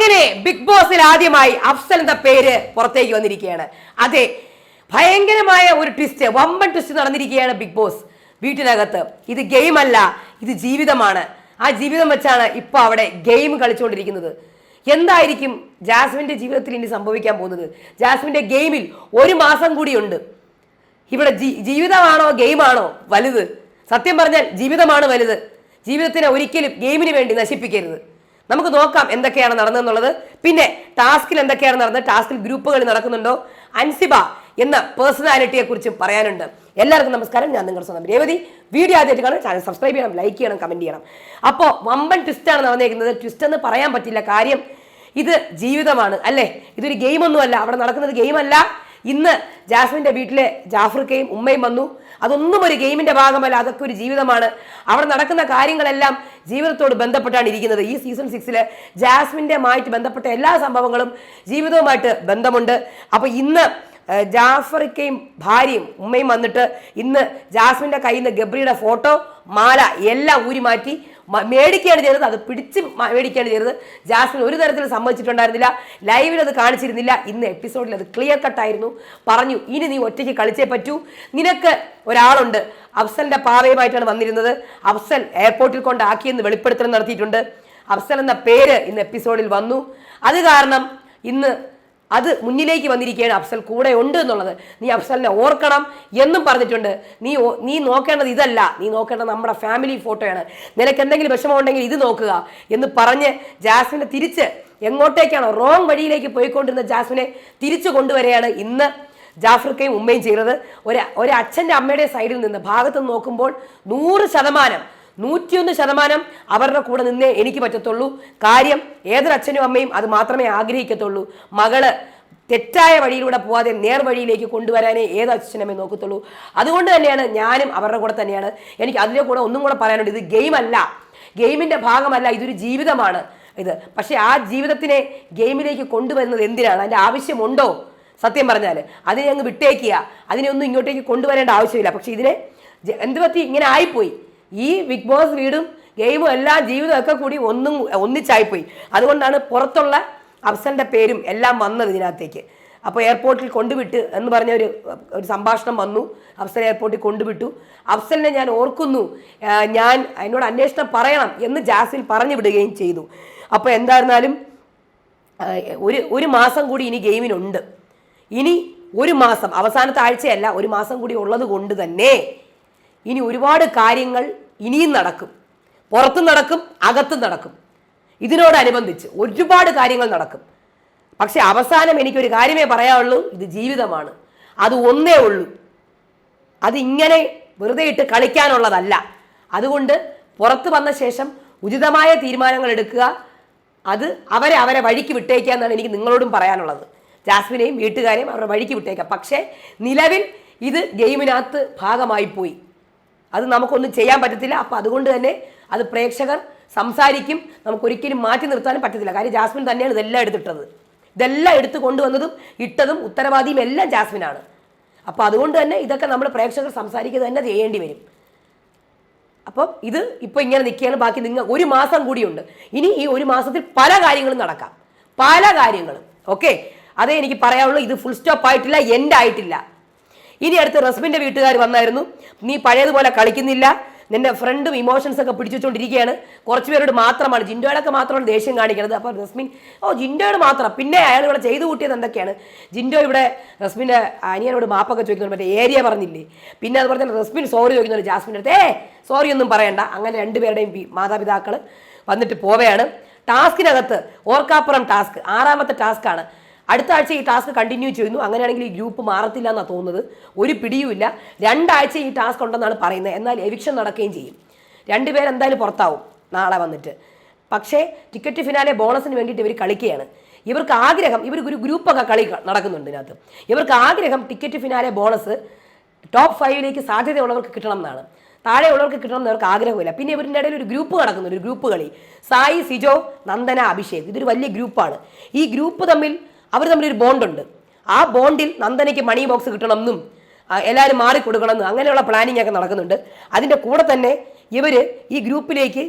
അങ്ങനെ ബിഗ് ബോസിൽ ആദ്യമായി അഫ്സൽ എന്ന പേര് പുറത്തേക്ക് വന്നിരിക്കുകയാണ്. അതെ, ഭയങ്കരമായ ഒരു ട്വിസ്റ്റ്, വമ്പൻ ട്വിസ്റ്റ് നടന്നിരിക്കുകയാണ് ബിഗ് ബോസ് വീട്ടിനകത്ത്. ഇത് ഗെയിം അല്ല, ഇത് ജീവിതമാണ്. ആ ജീവിതം വെച്ചാണ് ഇപ്പൊ അവിടെ ഗെയിം കളിച്ചുകൊണ്ടിരിക്കുന്നത്. എന്തായിരിക്കും ജാസ്മിന്റെ ജീവിതത്തിൽ ഇനി സംഭവിക്കാൻ പോകുന്നത്? ജാസ്മിന്റെ ഗെയിമിൽ ഒരു മാസം കൂടിയുണ്ട്. ഇവിടെ ജീവിതമാണോ ഗെയിമാണോ വലുത്? സത്യം പറഞ്ഞാൽ ജീവിതമാണ് വലുത്. ജീവിതത്തിനെ ഒരിക്കലും ഗെയിമിന് വേണ്ടി നശിപ്പിക്കരുത്. നമുക്ക് നോക്കാം എന്തൊക്കെയാണ് നടന്നതെന്നുള്ളത്. പിന്നെ ടാസ്കിൽ എന്തൊക്കെയാണ് നടന്നത്, ടാസ്കിൽ ഗ്രൂപ്പുകൾ നടക്കുന്നുണ്ടോ, അൻസിബ എന്ന പേഴ്സണാലിറ്റിയെ കുറിച്ചും പറയാനുണ്ട്. എല്ലാവർക്കും നമസ്കാരം, ഞാൻ നിങ്ങളുടെ സ്വന്തം രേവതി. വീഡിയോ ആദ്യമായിട്ട് കാണാൻ ചാനൽ സബ്സ്ക്രൈബ് ചെയ്യണം, ലൈക്ക് ചെയ്യണം, കമന്റ് ചെയ്യണം. അപ്പോൾ വമ്പൻ ട്വിസ്റ്റാണ് നടന്നേക്കുന്നത്. ട്വിസ്റ്റ് എന്ന് പറയാൻ പറ്റില്ല, കാര്യം ഇത് ജീവിതമാണ് അല്ലേ, ഇതൊരു ഗെയിമൊന്നുമല്ല. അവിടെ നടക്കുന്നത് ഗെയിമല്ല. ഇന്ന് ജാസ്മിന്റെ വീട്ടിലെ ജാഫ്രിക്കയും ഉമ്മയും വന്നു. അതൊന്നും ഒരു ഗെയിമിന്റെ ഭാഗമല്ല, അതൊക്കെ ഒരു ജീവിതമാണ്. അവിടെ നടക്കുന്ന കാര്യങ്ങളെല്ലാം ജീവിതത്തോട് ബന്ധപ്പെട്ടാണ് ഇരിക്കുന്നത്. ഈ സീസൺ 6 ജാസ്മിന്റെ മായിട്ട് ബന്ധപ്പെട്ട എല്ലാ സംഭവങ്ങളും ജീവിതവുമായിട്ട് ബന്ധമുണ്ട്. അപ്പൊ ഇന്ന് ജാഫറിക്കയും ഭാര്യയും ഉമ്മയും വന്നിട്ട് ഇന്ന് ജാസ്മിന്റെ കയ്യിൽ നിന്ന് ഗബ്രിയുടെ ഫോട്ടോ, മാല എല്ലാം ഊരി മാറ്റി മേടിക്കുകയാണ് ചെയ്തത്. അത് പിടിച്ച് മേടിക്കുകയാണ് ചെയ്തത്. ജാസ്മിൻ ഒരു തരത്തിൽ സമ്മതിച്ചിട്ടുണ്ടായിരുന്നില്ല, ലൈവിൽ അത് കാണിച്ചിരുന്നില്ല. ഇന്ന് എപ്പിസോഡിൽ അത് ക്ലിയർ കട്ടായിരുന്നു. പറഞ്ഞു, ഇനി നീ ഒറ്റയ്ക്ക് കളിച്ചേ പറ്റൂ, നിനക്ക് ഒരാളുണ്ട്. അഫ്സലിന്റെ പാവയുമായിട്ടാണ് വന്നിരുന്നത്. അഫ്സൽ എയർപോർട്ടിൽ കൊണ്ടാക്കിയെന്ന് വെളിപ്പെടുത്തൽ നടത്തിയിട്ടുണ്ട്. അഫ്സൽ എന്ന പേര് ഇന്ന് എപ്പിസോഡിൽ വന്നു. അത് കാരണം ഇന്ന് അത് മുന്നിലേക്ക് വന്നിരിക്കുകയാണ്. അഫ്സൽ കൂടെ ഉണ്ട് എന്നുള്ളത് നീ അഫ്സലിനെ ഓർക്കണം എന്നും പറഞ്ഞിട്ടുണ്ട്. നീ നോക്കേണ്ടത് ഇതല്ല, നീ നോക്കേണ്ടത് നമ്മുടെ ഫാമിലി ഫോട്ടോയാണ്. നിനക്ക് എന്തെങ്കിലും വിഷമം ഉണ്ടെങ്കിൽ ഇത് നോക്കുക എന്ന് പറഞ്ഞ് ജാസ്മിനെ തിരിച്ച് എങ്ങോട്ടേക്കാണോ റോങ് വഴിയിലേക്ക് പോയിക്കൊണ്ടിരുന്ന ജാസ്മിനെ തിരിച്ചു കൊണ്ടുവരികയാണ് ഇന്ന് ജാഫ്രിക്കയും ഉമ്മയും ചെയ്യുന്നത്. ഒരു അച്ഛൻ്റെ അമ്മയുടെ സൈഡിൽ നിന്ന് ഭാഗത്ത് നോക്കുമ്പോൾ 101% അവരുടെ കൂടെ നിന്നേ എനിക്ക് പറ്റത്തുള്ളൂ. കാര്യം ഏതൊരു അച്ഛനും അമ്മയും അത് മാത്രമേ ആഗ്രഹിക്കത്തുള്ളൂ. മകള് തെറ്റായ വഴിയിലൂടെ പോവാതെ നേർവഴിയിലേക്ക് കൊണ്ടുവരാനേ ഏത് അച്ഛനമ്മയും നോക്കത്തുള്ളൂ. അതുകൊണ്ട് തന്നെയാണ് ഞാനും അവരുടെ കൂടെ തന്നെയാണ്. എനിക്ക് അതിൻ്റെ കൂടെ ഒന്നും കൂടെ പറയാനുണ്ട്, ഇത് ഗെയിം അല്ല, ഗെയിമിൻ്റെ ഭാഗമല്ല, ഇതൊരു ജീവിതമാണ് ഇത്. പക്ഷേ ആ ജീവിതത്തിനെ ഗെയിമിലേക്ക് കൊണ്ടുവരുന്നത് എന്തിനാണ്? അതിൻ്റെ ആവശ്യമുണ്ടോ? സത്യം പറഞ്ഞാൽ അതിനെ അങ്ങ് വിട്ടേക്കുക, അതിനെ ഒന്നും ഇങ്ങോട്ടേക്ക് കൊണ്ടുവരേണ്ട ആവശ്യമില്ല. പക്ഷെ ഇതിനെ എന്ത് പറ്റി ഇങ്ങനെ ആയിപ്പോയി? ഈ ബിഗ് ബോസ് വീടും ഗെയിമും എല്ലാ ജീവിതമൊക്കെ കൂടി ഒന്നിച്ചായിപ്പോയി. അതുകൊണ്ടാണ് പുറത്തുള്ള അഫ്സലിൻ്റെ പേരും എല്ലാം വന്നത് ഇതിനകത്തേക്ക്. അപ്പോൾ എയർപോർട്ടിൽ കൊണ്ടുവിട്ട് എന്ന് പറഞ്ഞ ഒരു സംഭാഷണം വന്നു. അഫ്സൽ എയർപോർട്ടിൽ കൊണ്ടുവിട്ടു. അഫ്സലിനെ ഞാൻ ഓർക്കുന്നു, ഞാൻ എന്നോട് അന്വേഷണം പറയണം എന്ന് ജാസിൽ പറഞ്ഞു വിടുകയും ചെയ്തു. അപ്പോൾ എന്തായിരുന്നാലും ഒരു മാസം കൂടി ഇനി ഗെയിമിനുണ്ട്. ഇനി ഒരു മാസം, അവസാനത്തെ ആഴ്ചയല്ല, ഒരു മാസം കൂടി ഉള്ളത് കൊണ്ട് തന്നെ ഇനി ഒരുപാട് കാര്യങ്ങൾ ഇനിയും നടക്കും. പുറത്തും നടക്കും, അകത്തും നടക്കും. ഇതിനോടനുബന്ധിച്ച് ഒരുപാട് കാര്യങ്ങൾ നടക്കും. പക്ഷെ അവസാനം എനിക്കൊരു കാര്യമേ പറയാനുള്ളൂ, ഇത് ജീവിതമാണ്. അത് ഒന്നേ ഉള്ളൂ. അത് ഇങ്ങനെ വെറുതെ ഇട്ട് കളിക്കാനുള്ളതല്ല. അതുകൊണ്ട് പുറത്ത് വന്ന ശേഷം ഉചിതമായ തീരുമാനങ്ങൾ എടുക്കുക. അത് അവരെ വഴിക്ക് വിട്ടേക്കുക എന്നാണ് എനിക്ക് നിങ്ങളോടും പറയാനുള്ളത്. ജാസ്മിനെയും വീട്ടുകാരെയും അവരുടെ വഴിക്ക് വിട്ടേക്കാം. പക്ഷേ നിലവിൽ ഇത് ഗെയിമിനകത്ത് ഭാഗമായി പോയി. അത് നമുക്കൊന്നും ചെയ്യാൻ പറ്റത്തില്ല. അപ്പം അതുകൊണ്ട് തന്നെ അത് പ്രേക്ഷകർ സംസാരിക്കും, നമുക്കൊരിക്കലും മാറ്റി നിർത്താനും പറ്റത്തില്ല. കാര്യം ജാസ്മിൻ തന്നെയാണ് ഇതെല്ലാം എടുത്തിട്ടത്. ഇതെല്ലാം എടുത്തു കൊണ്ടുവന്നതും ഇട്ടതും ഉത്തരവാദിയും എല്ലാം ജാസ്മിനാണ്. അപ്പോൾ അതുകൊണ്ട് തന്നെ ഇതൊക്കെ നമ്മൾ പ്രേക്ഷകർ സംസാരിക്കുക തന്നെ ചെയ്യേണ്ടി വരും. അപ്പം ഇത് ഇപ്പോൾ ഇങ്ങനെ നിൽക്കുകയാണ്. ബാക്കി നിങ്ങൾ ഒരു മാസം കൂടിയുണ്ട്. ഇനി ഈ ഒരു മാസത്തിൽ പല കാര്യങ്ങളും നടക്കാം, പല കാര്യങ്ങളും. ഓക്കെ, അതേ എനിക്ക് പറയാനുള്ളൂ. ഇത് ഫുൾ സ്റ്റോപ്പ് ആയിട്ടില്ല, എൻഡ് ആയിട്ടില്ല. ഇനി അടുത്ത് റസ്മിൻ്റെ വീട്ടുകാർ വന്നായിരുന്നു. നീ പഴയതുപോലെ കളിക്കുന്നില്ല, നിന്റെ ഫ്രണ്ടും ഇമോഷൻസ് ഒക്കെ പിടിച്ചുകൊണ്ടിരിക്കുകയാണ്. കുറച്ച് പേരോട് മാത്രമാണ്, ജിൻഡോയോടൊക്കെ മാത്രമാണ് ദേഷ്യം കാണിക്കുന്നത്. അപ്പോൾ റസ്മിൻ, ജിൻഡോയോട് മാത്രം. പിന്നെ അയാൾ ഇവിടെ ചെയ്തു കൂട്ടിയത് എന്തൊക്കെയാണ്? ജിൻഡോ ഇവിടെ റസ്മിൻ്റെ അനിയനോട് മാപ്പൊക്കെ ചോദിക്കുന്നുണ്ട്, മറ്റേ ഏരിയ പറഞ്ഞില്ലേ. പിന്നെ അതുപോലെ തന്നെ റസ്മിൻ സോറി ചോദിക്കുന്നുണ്ട് ജാസ്മിൻ്റെ അടുത്ത്. സോറി ഒന്നും പറയണ്ട. അങ്ങനെ രണ്ടുപേരുടെയും മാതാപിതാക്കൾ വന്നിട്ട് പോവുകയാണ്. ടാസ്കിനകത്ത് ഓർക്കാപ്പുറം ടാസ്ക് 6ാമത്തെ ടാസ്ക്കാണ്. അടുത്ത ആഴ്ച ഈ ടാസ്ക് കണ്ടിന്യൂ ചെയ്യുന്നു. അങ്ങനെയാണെങ്കിൽ ഈ ഗ്രൂപ്പ് മാറത്തില്ല എന്നാണ് തോന്നുന്നത്. ഒരു പിടിയുമില്ല. 2 ആഴ്ച ഈ ടാസ്ക് ഉണ്ടെന്നാണ് പറയുന്നത്. എന്നാൽ എവിക്ഷൻ നടക്കുകയും ചെയ്യും. 2 പേരെന്തായാലും പുറത്താവും നാളെ വന്നിട്ട്. പക്ഷേ ടിക്കറ്റ് ഫിനാലെ ബോണസിന് വേണ്ടിയിട്ട് ഇവർ കളിക്കുകയാണ്. ഇവർക്ക് ആഗ്രഹം, ഇവർ ഒരു ഗ്രൂപ്പൊക്കെ കളി നടക്കുന്നുണ്ട് ഇതിനകത്ത്. ഇവർക്ക് ആഗ്രഹം ടിക്കറ്റ് ഫിനാലെ ബോണസ് ടോപ്പ് 5ലേക്ക് സാധ്യതയുള്ളവർക്ക് കിട്ടണം എന്നാണ്. താഴെയുള്ളവർക്ക് കിട്ടണം എന്ന് അവർക്ക് ആഗ്രഹമില്ല. പിന്നെ ഇവരുടെ ഇടയിൽ ഒരു ഗ്രൂപ്പ് നടക്കുന്നുണ്ട്, ഒരു ഗ്രൂപ്പ് കളി. സായി, സിജോ, നന്ദന, അഭിഷേക്, ഇതൊരു വലിയ ഗ്രൂപ്പാണ്. ഈ ഗ്രൂപ്പ് അവർ തമ്മിലൊരു ബോണ്ടുണ്ട്. ആ ബോണ്ടിൽ നന്ദനയ്ക്ക് മണി ബോക്സ് കിട്ടണമെന്നും എല്ലാവരും മാറിക്കൊടുക്കണമെന്നും അങ്ങനെയുള്ള പ്ലാനിങ് ഒക്കെ നടക്കുന്നുണ്ട്. അതിൻ്റെ കൂടെ തന്നെ ഇവർ ഈ ഗ്രൂപ്പിലേക്ക്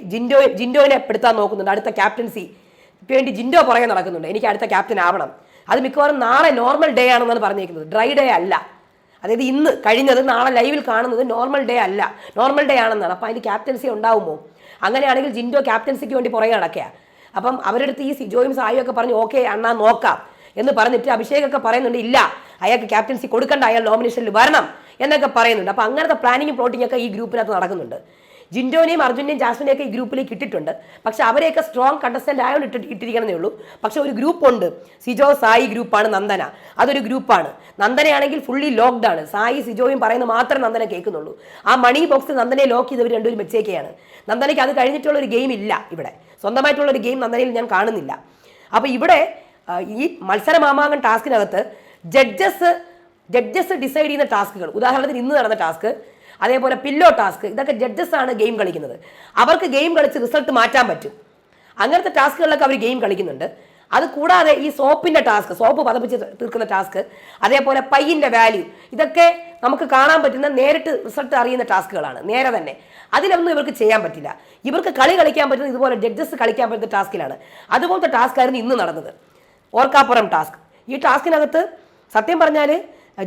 ജിൻഡോയിനെ പെടുത്താൻ നോക്കുന്നുണ്ട്. അടുത്ത ക്യാപ്റ്റൻസി വേണ്ടി ജിൻഡോ പുറകെ നടക്കുന്നുണ്ട്, എനിക്ക് അടുത്ത ക്യാപ്റ്റൻ ആവണം. അത് മിക്കവാറും നാളെ നോർമൽ ഡേ ആണെന്നാണ് പറഞ്ഞിരിക്കുന്നത്, ഡ്രൈ ഡേ അല്ല. അതായത് ഇന്ന് കഴിഞ്ഞത് നാളെ ലൈവിൽ കാണുന്നത് നോർമൽ ഡേ അല്ല, നോർമൽ ഡേ ആണെന്നാണ്. അപ്പോൾ അതിന് ക്യാപ്റ്റൻസി ഉണ്ടാവുമോ? അങ്ങനെയാണെങ്കിൽ ജിൻഡോ ക്യാപ്റ്റൻസിക്ക് വേണ്ടി പുറകെ നടക്കുക. അപ്പം അവരുടെ അടുത്ത് ഈ സിജോയും സായും ഒക്കെ പറഞ്ഞു ഓക്കെ അണ്ണാ നോക്കാം എന്ന് പറഞ്ഞിട്ട് അഭിഷേകൊക്കെ പറയുന്നുണ്ട് ഇല്ല അയാൾക്ക് ക്യാപ്റ്റൻസി കൊടുക്കണ്ട, അയാൾ നോമിനേഷനിൽ വരണം എന്നൊക്കെ പറയുന്നുണ്ട്. അപ്പോൾ അങ്ങനത്തെ പ്ലാനിങ്ങും പ്ലോട്ടിംഗ് ഒക്കെ ഈ ഗ്രൂപ്പിനകത്ത് നടക്കുന്നുണ്ട്. ജിൻഡോനെയും അർജുനെയും ജാസ്മിനെയൊക്കെ ഈ ഗ്രൂപ്പിലേക്ക് ഇട്ടിട്ടുണ്ട്. പക്ഷെ അവരെയൊക്കെ സ്ട്രോങ് കണ്ടസ്റ്റന്റ് ആയതുകൊണ്ട് ഇട്ടിരിക്കണമെന്നേ ഉള്ളൂ. പക്ഷെ ഒരു ഗ്രൂപ്പുണ്ട്, സിജോ സായി ഗ്രൂപ്പാണ് നന്ദന, അതൊരു ഗ്രൂപ്പാണ്. നന്ദനയാണെങ്കിൽ ഫുള്ളി ലോക്ക്ഡ് ആണ്. സായി സിജോയും പറയുന്നത് മാത്രമേ നന്ദന കേൾക്കുന്നുള്ളൂ. ആ മണി ബോക്സിൽ നന്ദനയെ ലോക്ക് ചെയ്തവർ രണ്ടുപേരും വെച്ചേക്കെയാണ്. നന്ദനയ്ക്ക് അത് കഴിഞ്ഞിട്ടുള്ള ഒരു ഗെയിം ഇല്ല ഇവിടെ, സ്വന്തമായിട്ടുള്ള ഒരു ഗെയിം നന്ദനയിൽ ഞാൻ കാണുന്നില്ല. അപ്പോൾ ഇവിടെ ഈ മത്സരമാമാങ്കം ടാസ്കിനകത്ത് ജഡ്ജസ് ഡിസൈഡ് ചെയ്യുന്ന ടാസ്കുകൾ, ഉദാഹരണത്തിന് ഇന്ന് നടന്ന ടാസ്ക്, അതേപോലെ പില്ലോ ടാസ്ക്, ഇതൊക്കെ ജഡ്ജസ് ആണ് ഗെയിം കളിക്കുന്നത്. അവർക്ക് ഗെയിം കളിച്ച് റിസൾട്ട് മാറ്റാൻ പറ്റും. അങ്ങനത്തെ ടാസ്കുകളിലൊക്കെ അവർ ഗെയിം കളിക്കുന്നുണ്ട്. അത് കൂടാതെ ഈ സോപ്പിന്റെ ടാസ്ക്, സോപ്പ് പതപ്പിച്ച് തീർക്കുന്ന ടാസ്ക്, അതേപോലെ പയ്യന്റെ വാല്യൂ, ഇതൊക്കെ നമുക്ക് കാണാൻ പറ്റുന്ന നേരിട്ട് റിസൾട്ട് അറിയുന്ന ടാസ്കുകളാണ് നേരെ തന്നെ. അതിലൊന്നും ഇവർക്ക് ചെയ്യാൻ പറ്റില്ല. ഇവർക്ക് കളിക്കാൻ പറ്റുന്നത് ഇതുപോലെ ജഡ്ജസ് കളിക്കാൻ പറ്റുന്ന ടാസ്കിലാണ്. അതുപോലത്തെ ടാസ്ക് ആയിരുന്നു ഇന്ന് നടന്നത്, ഓർക്കാപ്പുറം ടാസ്ക്. ഈ ടാസ്കിനകത്ത് സത്യം പറഞ്ഞാൽ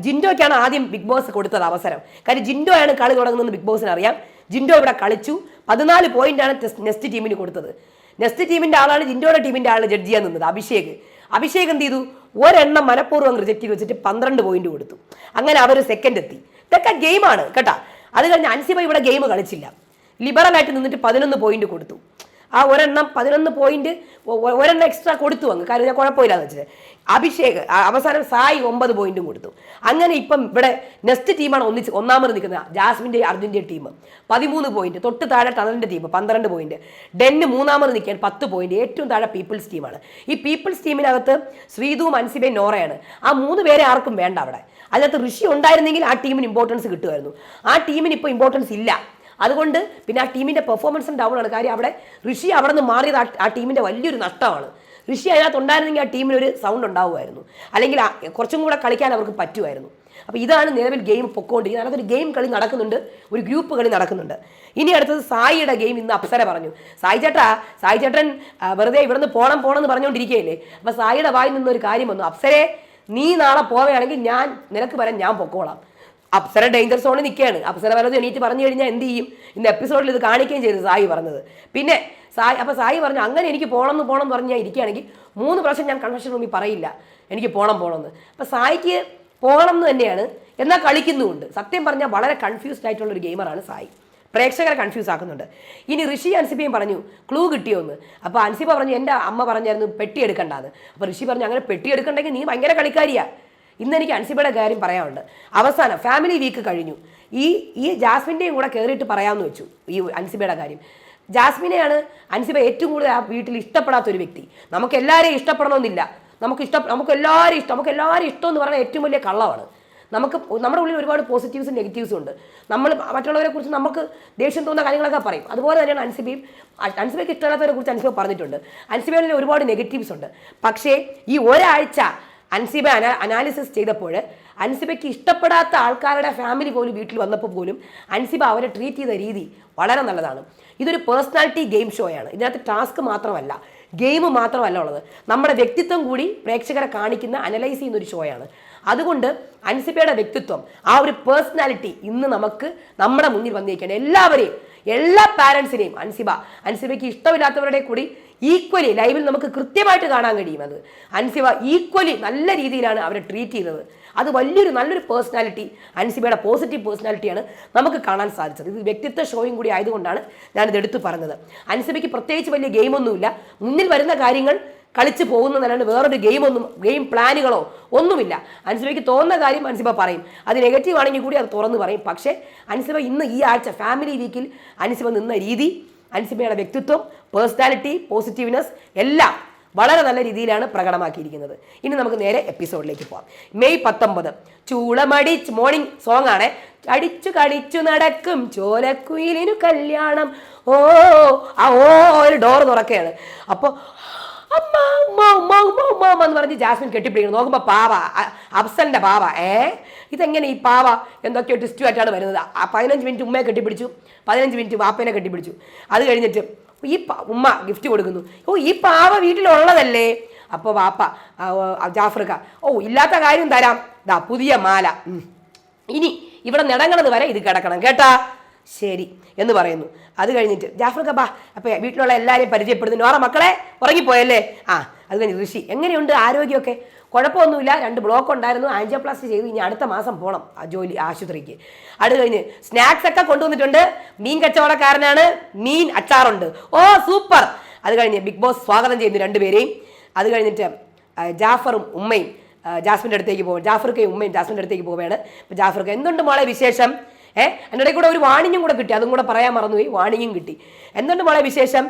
ജിൻഡോയ്ക്കാണ് ആദ്യം ബിഗ് ബോസ് കൊടുത്തത് അവസരം. കാര്യം ജിൻഡോ ആണ് കളി തുടങ്ങുന്നത് ബിഗ് ബോസിന് അറിയാം. ജിൻഡോ ഇവിടെ കളിച്ചു, 14 പോയിന്റാണ് നെക്സ്റ്റ് ടീമിന് കൊടുത്തത്. നെക്സ്റ്റ് ടീമിന്റെ ആളാണ് ജിൻഡോയുടെ ടീമിന്റെ ആളാണ് ജഡ്ജ് ചെയ്യാൻ നിന്നത് അഭിഷേക് എന്ത് ചെയ്തു, ഒരെണ്ണം മനഃപൂർവ്വം റിജക്ട് ചെയ്ത് വെച്ചിട്ട് 12 പോയിന്റ് കൊടുത്തു. അങ്ങനെ അവർ സെക്കൻഡ് എത്തി. ഇതൊക്കെ ഗെയിമാണ് കേട്ടാ. അത് കഴിഞ്ഞ് അൻസിബ ഇവിടെ ഗെയിം കളിച്ചില്ല, ലിബറലായിട്ട് നിന്നിട്ട് 11 പോയിന്റ് കൊടുത്തു. ആ ഒരെണ്ണം 11 പോയിന്റ് ഒരെണ്ണം എക്സ്ട്രാ കൊടുത്തു അങ്ങ്, കാര്യം ഞാൻ കുഴപ്പമില്ലാന്ന് വെച്ചത്. അഭിഷേക് അവസാനം സായി 9 പോയിന്റും കൊടുത്തു. അങ്ങനെ ഇപ്പം ഇവിടെ നെക്സ്റ്റ് ടീമാണ് ഒന്നാമത് നിൽക്കുന്നത്, ജാസ്മിൻ്റെ അർജുൻ്റെ ടീം 13 പോയിന്റ്, തൊട്ട് താഴെ ടണലിൻ്റെ ടീം 12 പോയിന്റ്, ഡെന്ന് മൂന്നാമത് നിൽക്കാൻ 10 പോയിന്റ്, ഏറ്റവും താഴെ പീപ്പിൾസ് ടീമാണ്. ഈ പീപ്പിൾസ് ടീമിനകത്ത് ശ്രീതുവും അൻസിബയും നോറയാണ്. ആ 3 പേരെ ആർക്കും വേണ്ട അവിടെ. അതിനകത്ത് ഋഷി ഉണ്ടായിരുന്നെങ്കിൽ ആ ടീമിന് ഇമ്പോർട്ടൻസ് കിട്ടുമായിരുന്നു. ആ ടീമിന് ഇപ്പോൾ ഇമ്പോർട്ടൻസ് ഇല്ല. അതുകൊണ്ട് പിന്നെ ആ ടീമിൻ്റെ പെർഫോമൻസും ഡൗൺ ആണ്. കാര്യം അവിടെ ഋഷി അവിടെ നിന്ന് മാറിയത് ആ ടീമിൻ്റെ വലിയൊരു നഷ്ടമാണ്. ഋഷി അതിനകത്ത് ഉണ്ടായിരുന്നെങ്കിൽ ആ ടീമിനൊരു സൗണ്ട് ഉണ്ടാവുമായിരുന്നു, അല്ലെങ്കിൽ കുറച്ചും കൂടെ കളിക്കാൻ അവർക്ക് പറ്റുമായിരുന്നു. അപ്പോൾ ഇതാണ് നിലവിൽ ഗെയിം പൊക്കോണ്ടിരിക്കുന്നത്. അതിനകത്തൊരു ഗെയിം കളി നടക്കുന്നുണ്ട്, ഒരു ഗ്രൂപ്പ് കളി നടക്കുന്നുണ്ട്. ഇനി അടുത്തത് സായിയുടെ ഗെയിം. ഇന്ന് അപ്സര പറഞ്ഞു, സായി ചേട്ടൻ വെറുതെ ഇവിടുന്ന് പോണം എന്ന് പറഞ്ഞുകൊണ്ടിരിക്കുകയല്ലേ. അപ്പോൾ സായിയുടെ വായിൽ നിന്നൊരു കാര്യം വന്നു, അപ്സരെ നീ നാളെ പോവുകയാണെങ്കിൽ ഞാൻ നിനക്ക് വരാൻ ഞാൻ പൊക്കോളാം. അപ്സര ഡേഞ്ചർ സോണിൽ നിൽക്കുകയാണ്. അപ്സര വല്ലതും എണീറ്റ് പറഞ്ഞു കഴിഞ്ഞാൽ എന്ത് ചെയ്യും? ഇന്ന് എപ്പിസോഡിൽ ഇത് കാണിക്കുകയും ചെയ്തു സായി പറഞ്ഞത്. പിന്നെ സായി പറഞ്ഞു അങ്ങനെ എനിക്ക് പോകണം എന്ന് പറഞ്ഞ് ഞാൻ ഇരിക്കുകയാണെങ്കിൽ 3 പ്രാവശ്യം ഞാൻ കൺവെൻഷൻ റൂമിൽ പറയില്ല എനിക്ക് പോകണമെന്ന്. അപ്പോൾ സായിക്ക് പോകണം എന്ന് തന്നെയാണ്, എന്നാൽ കളിക്കുന്നുമുണ്ട്. സത്യം പറഞ്ഞാൽ വളരെ കൺഫ്യൂസ്ഡ് ആയിട്ടുള്ള ഒരു ഗെയിമറാണ് സായി, പ്രേക്ഷകരെ കൺഫ്യൂസ് ആക്കുന്നുണ്ട്. ഇനി ഋഷി അൻസിബയും പറഞ്ഞു ക്ലൂ കിട്ടിയോന്ന്. അപ്പോൾ അൻസിബ പറഞ്ഞു എൻ്റെ അമ്മ പറഞ്ഞായിരുന്നു പെട്ടി എടുക്കണ്ടാന്ന്. അപ്പോൾ ഋഷി പറഞ്ഞു അങ്ങനെ പെട്ടി എടുക്കണ്ടെങ്കിൽ നീ ഭയങ്കര കളിക്കാരിയാണ്. ഇന്ന് എനിക്ക് അൻസിബയുടെ കാര്യം പറയാനുണ്ട്. അവസാനം ഫാമിലി വീക്ക് കഴിഞ്ഞു. ഈ ജാസ്മിൻ്റെയും കൂടെ കയറിയിട്ട് പറയാമെന്ന് വെച്ചു ഈ അൻസിബയുടെ കാര്യം. ജാസ്മിനെയാണ് അൻസിബ ഏറ്റവും കൂടുതൽ ആ വീട്ടിൽ ഇഷ്ടപ്പെടാത്തൊരു വ്യക്തി. നമുക്ക് എല്ലാവരെയും ഇഷ്ടപ്പെടണമെന്നില്ല, നമുക്ക് എല്ലാവരും ഇഷ്ടം എന്ന് പറയുന്നത് ഏറ്റവും വലിയ കള്ളമാണ്. നമ്മുടെ ഉള്ളിൽ ഒരുപാട് പോസിറ്റീവ്സും നെഗറ്റീവ്സും ഉണ്ട്. നമ്മൾ മറ്റുള്ളവരെ കുറിച്ച് നമുക്ക് ദേഷ്യം തോന്നുന്ന കാര്യങ്ങളൊക്കെ പറയും. അതുപോലെ തന്നെയാണ് അൻസിബയ്ക്ക് ഇഷ്ടമില്ലാത്തവരെ കുറിച്ച് അൻസിബ പറഞ്ഞിട്ടുണ്ട്. അൻസിബയിൽ ഒരുപാട് നെഗറ്റീവ്സ് ഉണ്ട്. പക്ഷേ ഈ ഒരാഴ്ച അൻസിബ അനാലിസിസ് ചെയ്തപ്പോൾ അൻസിബയ്ക്ക് ഇഷ്ടപ്പെടാത്ത ആൾക്കാരുടെ ഫാമിലി പോലും വീട്ടിൽ വന്നപ്പോൾ പോലും അൻസിബ അവരെ ട്രീറ്റ് ചെയ്ത രീതി വളരെ നല്ലതാണ്. ഇതൊരു പേഴ്സണാലിറ്റി ഗെയിം ഷോയാണ്. ഇതിനകത്ത് ടാസ്ക് മാത്രമല്ല, ഗെയിം മാത്രമല്ല ഉള്ളത്, നമ്മുടെ വ്യക്തിത്വം കൂടി പ്രേക്ഷകരെ കാണിക്കുന്ന അനലൈസ് ചെയ്യുന്ന ഒരു ഷോയാണ്. അതുകൊണ്ട് അൻസിബയുടെ വ്യക്തിത്വം, ആ ഒരു പേഴ്സണാലിറ്റി ഇന്ന് നമുക്ക് നമ്മുടെ മുന്നിൽ വന്നിരിക്കുകയാണ്. എല്ലാ പാരൻസിനെയും അൻസിബയ്ക്ക് ഇഷ്ടമില്ലാത്തവരുടെ കൂടി ഈക്വലി ലൈവിൽ നമുക്ക് കൃത്യമായിട്ട് കാണാൻ കഴിയും. അത് അൻസിബ ഈക്വലി നല്ല രീതിയിലാണ് അവരെ ട്രീറ്റ് ചെയ്തത്. അത് നല്ലൊരു പേഴ്സണാലിറ്റി, അൻസിബയുടെ പോസിറ്റീവ് പേഴ്സണാലിറ്റിയാണ് നമുക്ക് കാണാൻ സാധിച്ചത്. ഇത് വ്യക്തിത്വ ഷോയും കൂടി ആയതുകൊണ്ടാണ് ഞാനിത് എടുത്തു പറഞ്ഞത്. അൻസിബയ്ക്ക് പ്രത്യേകിച്ച് വലിയ ഗെയിമൊന്നുമില്ല, മുന്നിൽ വരുന്ന കാര്യങ്ങൾ കളിച്ച് പോകുന്നതല്ലാണ്ട് വേറൊരു ഗെയിം പ്ലാനുകളോ ഒന്നുമില്ല. അൻസിബയ്ക്ക് തോന്നുന്ന കാര്യം അൻസിബ പറയും, അത് നെഗറ്റീവ് ആണെങ്കിൽ കൂടി അത് തുറന്ന് പറയും. പക്ഷേ അൻസിബ ഇന്ന് ഈ ആഴ്ച ഫാമിലി വീക്കിൽ അൻസിബ നിന്ന രീതി, അൻസിബയുടെ വ്യക്തിത്വം, പേഴ്സണാലിറ്റി, പോസിറ്റീവ്നെസ് എല്ലാം വളരെ നല്ല രീതിയിലാണ് പ്രകടമാക്കിയിരിക്കുന്നത്. ഇനി നമുക്ക് നേരെ എപ്പിസോഡിലേക്ക് പോകാം. മെയ് 19 ചൂളമടിച്ച് മോർണിംഗ് സോങ് ആണ്. അടിച്ചു കടിച്ചു നടക്കും ചോലക്കുയിലിനു കല്യാണം. ഒരു ഡോർ തുറക്കുകയാണ്. അപ്പോൾ എന്ന് പറഞ്ഞ് ജാസ്മിൻ കെട്ടിപ്പിടിക്കണം. നോക്കുമ്പോൾ പാവ, അഫ്സലിന്റെ പാവ. ഇതെങ്ങനെ ഈ പാവ എന്തൊക്കെയോ ട്വിസ്റ്റുമായിട്ടാണ് വരുന്നത്. 15 മിനിറ്റ് ഉമ്മയെ കെട്ടിപ്പിടിച്ചു, 15 മിനിറ്റ് വാപ്പേനെ കെട്ടിപ്പിടിച്ചു. അത് കഴിഞ്ഞിട്ട് ഈ ഉമ്മ ഗിഫ്റ്റ് കൊടുക്കുന്നു. ഓ ഈ പാവ വീട്ടിലുള്ളതല്ലേ. അപ്പോൾ വാപ്പ ജാഫർക്ക, ഓ ഇല്ലാത്ത കാര്യം തരാം, ദാ പുതിയ മാല, ഇനി ഇവിടെ നിടങ്ങണത് വരെ ഇത് കിടക്കണം കേട്ടാ, ശരി എന്ന് പറയുന്നു. അത് കഴിഞ്ഞിട്ട് ജാഫർക്ക ബാ, അപ്പോൾ വീട്ടിലുള്ള എല്ലാവരെയും പരിചയപ്പെടുന്നു. നോറ മക്കളെ ഉറങ്ങിപ്പോയല്ലേ. അത് കഴിഞ്ഞ് ഋഷി, എങ്ങനെയുണ്ട് ആരോഗ്യമൊക്കെ? കുഴപ്പമൊന്നുമില്ല, 2 ബ്ലോക്ക് ഉണ്ടായിരുന്നു, ആൻജിയോപ്ലാസ്റ്റി ചെയ്തു, ഇനി അടുത്ത മാസം പോകണം ആശുപത്രിക്ക്. അത് കഴിഞ്ഞ് സ്നാക്സ് ഒക്കെ കൊണ്ടുവന്നിട്ടുണ്ട്, മീൻ കച്ചവടക്കാരനാണ്, മീൻ അച്ചാറുണ്ട്, ഓ സൂപ്പർ. അത് കഴിഞ്ഞ് ബിഗ് ബോസ് സ്വാഗതം ചെയ്യുന്നു 2 പേരെയും. അത് കഴിഞ്ഞിട്ട് ജാഫറും ഉമ്മയും ജാസ്മിൻ്റെ അടുത്തേക്ക് പോകും, ജാഫർക്കയും ഉമ്മയും ജാസ്മിൻ്റെ അടുത്തേക്ക് പോവുകയാണ്. അപ്പോൾ ജാഫർക്ക്, എന്തുണ്ട് മോളെ വിശേഷം? എൻ്റെ കൂടെ ഒരു വാണിങ്ങും കൂടെ കിട്ടി, അതും കൂടെ പറയാൻ മറന്നുപോയി, വാണിങ്ങും കിട്ടി. എന്തുണ്ട് മോളെ വിശേഷം?